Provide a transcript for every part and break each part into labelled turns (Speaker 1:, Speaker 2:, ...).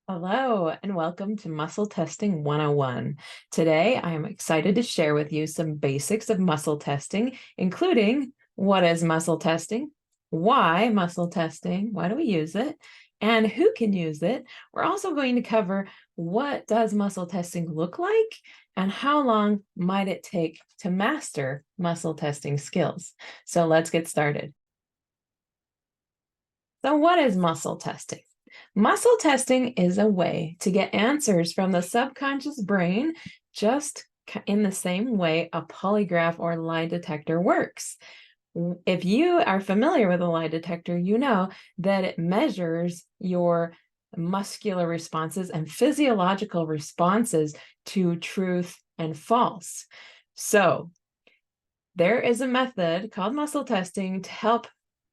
Speaker 1: Hello, and welcome to Muscle Testing 101. Today, I am excited to share with you some basics of muscle testing, including what is muscle testing, why muscle testing, why do we use it, and who can use it. We're also going to cover what does muscle testing look like and how long might it take to master muscle testing skills. So let's get started. So what is muscle testing? Muscle testing is a way to get answers from the subconscious brain just in the same way a polygraph or lie detector works. If you are familiar with a lie detector, you know that it measures your muscular responses and physiological responses to truth and false. So there is a method called muscle testing to help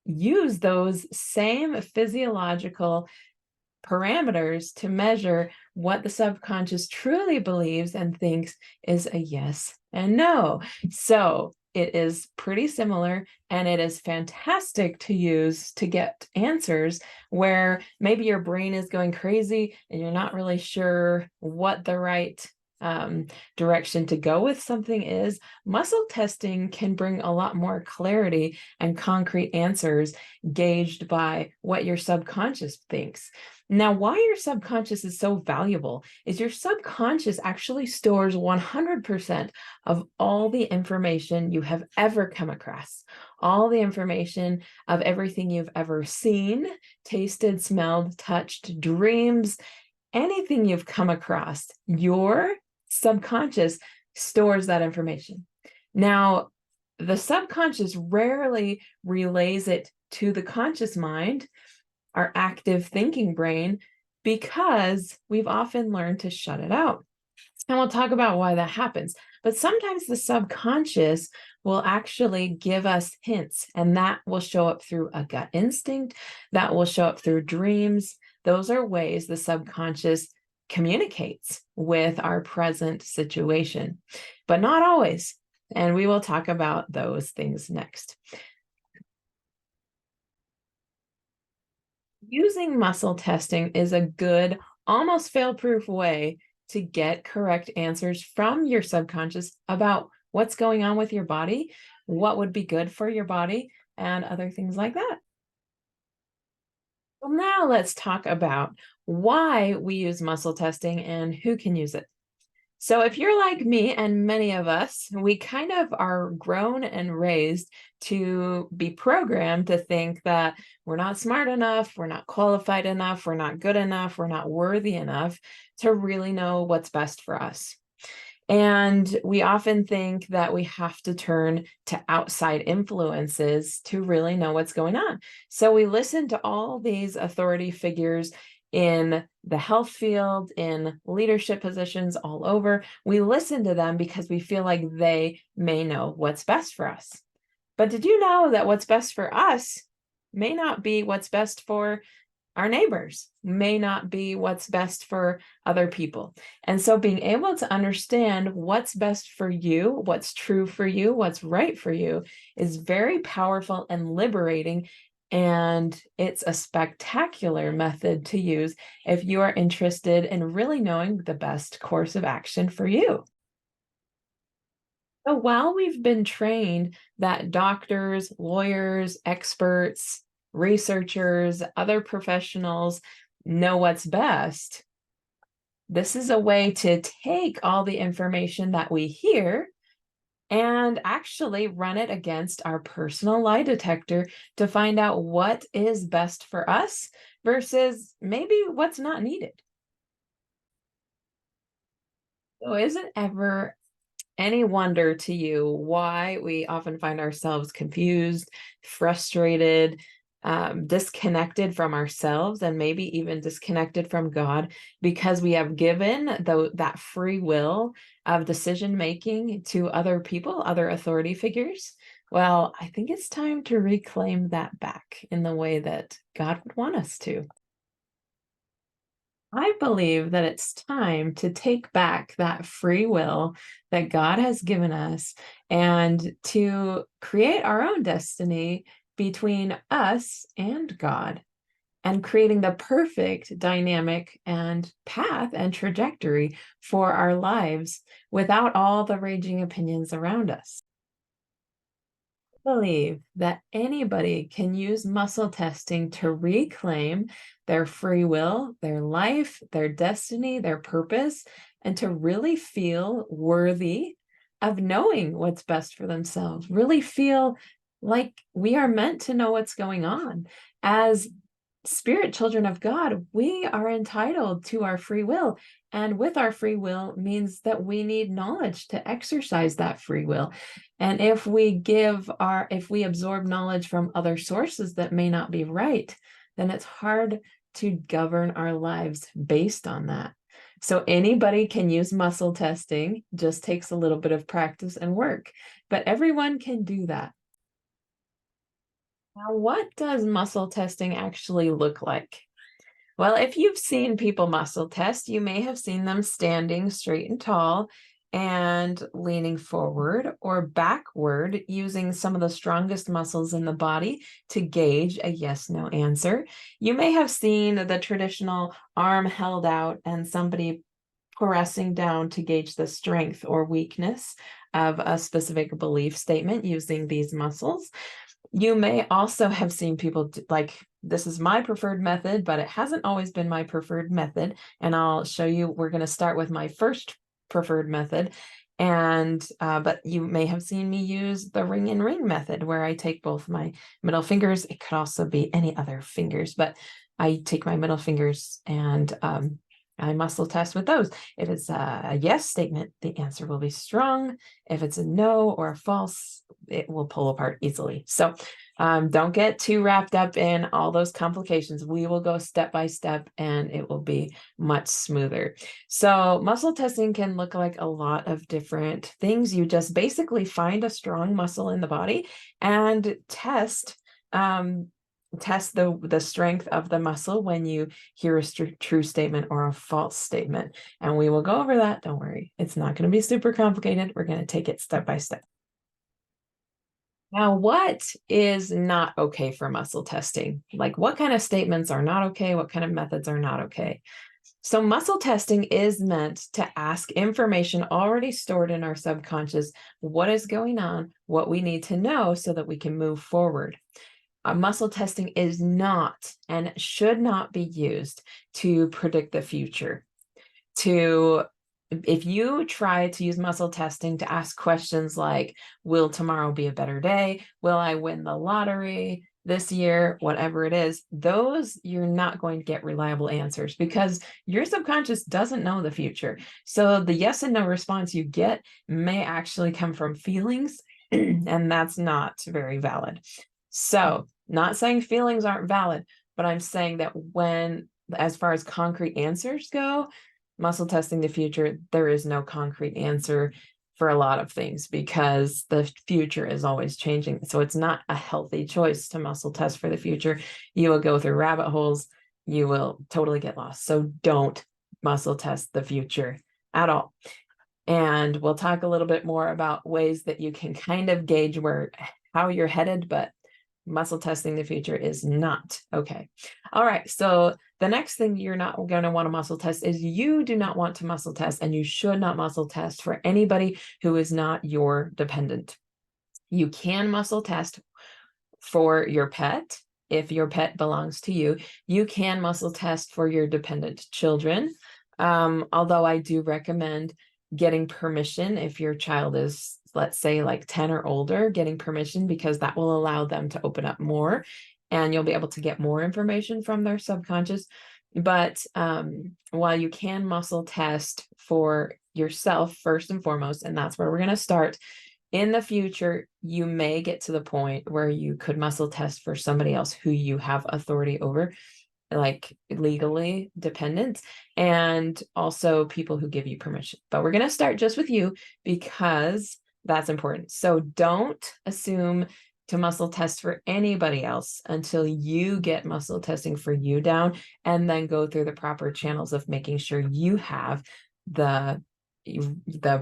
Speaker 1: use those same physiological parameters to measure what the subconscious truly believes and thinks is a yes and no. So it is pretty similar and it is fantastic to use to get answers where maybe your brain is going crazy and you're not really sure what the right direction to go with something is. Muscle testing can bring a lot more clarity and concrete answers gauged by what your subconscious thinks. Now, why your subconscious is so valuable is your subconscious actually stores 100% of all the information you have ever come across, all the information of everything you've ever seen, tasted, smelled, touched, dreams, anything you've come across. Your subconscious stores that information. Now, the subconscious rarely relays it to the conscious mind, our active thinking brain, because we've often learned to shut it out. And we'll talk about why that happens. But sometimes the subconscious will actually give us hints, and that will show up through a gut instinct, that will show up through dreams. Those are ways the subconscious communicates with our present situation, but not always. And we will talk about those things next. Using muscle testing is a good, almost fail-proof way to get correct answers from your subconscious about what's going on with your body, what would be good for your body, and other things like that. Well, now let's talk about why we use muscle testing and who can use it. So, if you're like me and many of us, we kind of are grown and raised to be programmed to think that we're not smart enough, we're not qualified enough, we're not good enough, we're not worthy enough to really know what's best for us. And we often think that we have to turn to outside influences to really know what's going on. So we listen to all these authority figures in the health field, in leadership positions all over. We listen to them because we feel like they may know what's best for us. But did you know that what's best for us may not be what's best for our neighbors, may not be what's best for other people? And so being able to understand what's best for you, what's true for you, what's right for you is very powerful and liberating. And it's a spectacular method to use if you are interested in really knowing the best course of action for you. So while we've been trained that doctors, lawyers, experts, researchers, other professionals know what's best, this is a way to take all the information that we hear and actually run it against our personal lie detector to find out what is best for us versus maybe what's not needed. So is it ever any wonder to you why we often find ourselves confused, frustrated, disconnected from ourselves, and maybe even disconnected from God because we have given that free will of decision making to other people, other authority figures? Well, I think it's time to reclaim that back in the way that God would want us to. I believe that it's time to take back that free will that God has given us and to create our own destiny between us and God. and creating the perfect dynamic and path and trajectory for our lives without all the raging opinions around us. I believe that anybody can use muscle testing to reclaim their free will, their life, their destiny, their purpose, and to really feel worthy of knowing what's best for themselves, really feel like we are meant to know what's going on. As spirit children of God, we are entitled to our free will. And with our free will means that we need knowledge to exercise that free will. And if we absorb knowledge from other sources that may not be right, then it's hard to govern our lives based on that. So anybody can use muscle testing, just takes a little bit of practice and work, but everyone can do that. Now, what does muscle testing actually look like? Well, if you've seen people muscle test, you may have seen them standing straight and tall and leaning forward or backward using some of the strongest muscles in the body to gauge a yes/no answer. You may have seen the traditional arm held out and somebody pressing down to gauge the strength or weakness of a specific belief statement using these muscles. You may also have seen people like, this is my preferred method, but it hasn't always been my preferred method. And I'll show you, we're going to start with my first preferred method. And, but you may have seen me use the ring and ring method where I take both my middle fingers. It could also be any other fingers, but I take my middle fingers and, I muscle test with those. If it's a yes statement, the answer will be strong. If it's a no or a false, it will pull apart easily. So don't get too wrapped up in all those complications. We will go step by step and it will be much smoother. So muscle testing can look like a lot of different things. You just basically find a strong muscle in the body and test the strength of the muscle when you hear a true statement or a false statement. And we will go over that. Don't worry. It's not going to be super complicated. We're going to take it step by step. Now, what is not okay for muscle testing? Like what kind of statements are not okay? What kind of methods are not okay? So muscle testing is meant to ask information already stored in our subconscious, what is going on, what we need to know so that we can move forward. Muscle testing is not and should not be used to predict the future. If you try to use muscle testing to ask questions like, will tomorrow be a better day? Will I win the lottery this year? Whatever it is, those you're not going to get reliable answers because your subconscious doesn't know the future. So the yes and no response you get may actually come from feelings, and that's not very valid. So, not saying feelings aren't valid, but I'm saying that as far as concrete answers go, muscle testing the future, there is no concrete answer for a lot of things because the future is always changing. So it's not a healthy choice to muscle test for the future. You will go through rabbit holes. You will totally get lost. So don't muscle test the future at all. And we'll talk a little bit more about ways that you can kind of gauge how you're headed, but muscle testing the future is not okay. All right. So the next thing you're not going to want to muscle test is you do not want to muscle test, and you should not muscle test for anybody who is not your dependent. You can muscle test for your pet. If your pet belongs to you, you can muscle test for your dependent children. Although I do recommend getting permission if your child is, let's say, like 10 or older, getting permission because that will allow them to open up more and you'll be able to get more information from their subconscious. But while you can muscle test for yourself first and foremost, and that's where we're going to start, in the future, you may get to the point where you could muscle test for somebody else who you have authority over, like legally dependent, and also people who give you permission. But we're going to start just with you because that's important. So don't assume to muscle test for anybody else until you get muscle testing for you down, and then go through the proper channels of making sure you have the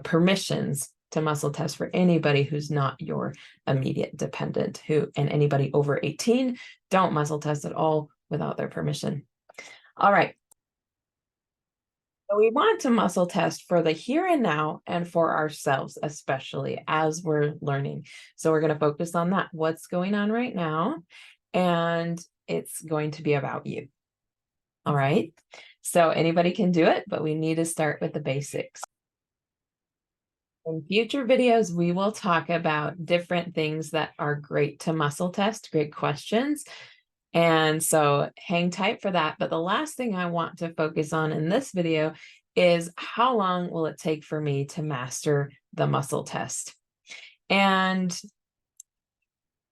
Speaker 1: permissions to muscle test for anybody who's not your immediate dependent, and anybody over 18, don't muscle test at all. without their permission. All right. So we want to muscle test for the here and now and for ourselves, especially as we're learning. So we're going to focus on that. What's going on right now? And it's going to be about you. All right. So anybody can do it, but we need to start with the basics. In future videos, we will talk about different things that are great to muscle test, great questions. And so hang tight for that. But the last thing I want to focus on in this video is how long will it take for me to master the muscle test? And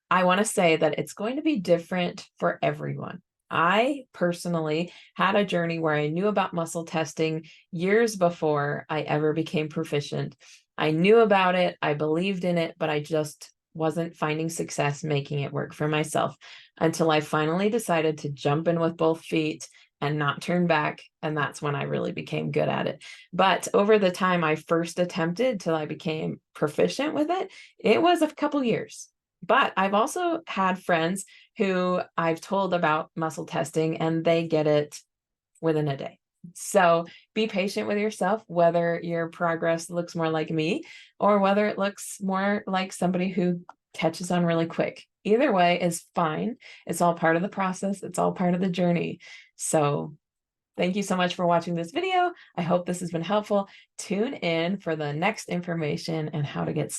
Speaker 1: I want to say that it's going to be different for everyone. I personally had a journey where I knew about muscle testing years before I ever became proficient. I knew about it, I believed in it, but I just wasn't finding success making it work for myself until I finally decided to jump in with both feet and not turn back. And that's when I really became good at it. But over the time I first attempted till I became proficient with it, it was a couple years. But I've also had friends who I've told about muscle testing and they get it within a day. So be patient with yourself, whether your progress looks more like me or whether it looks more like somebody who catches on really quick. Either way is fine. It's all part of the process. It's all part of the journey. So thank you so much for watching this video. I hope this has been helpful. Tune in for the next information and how to get started.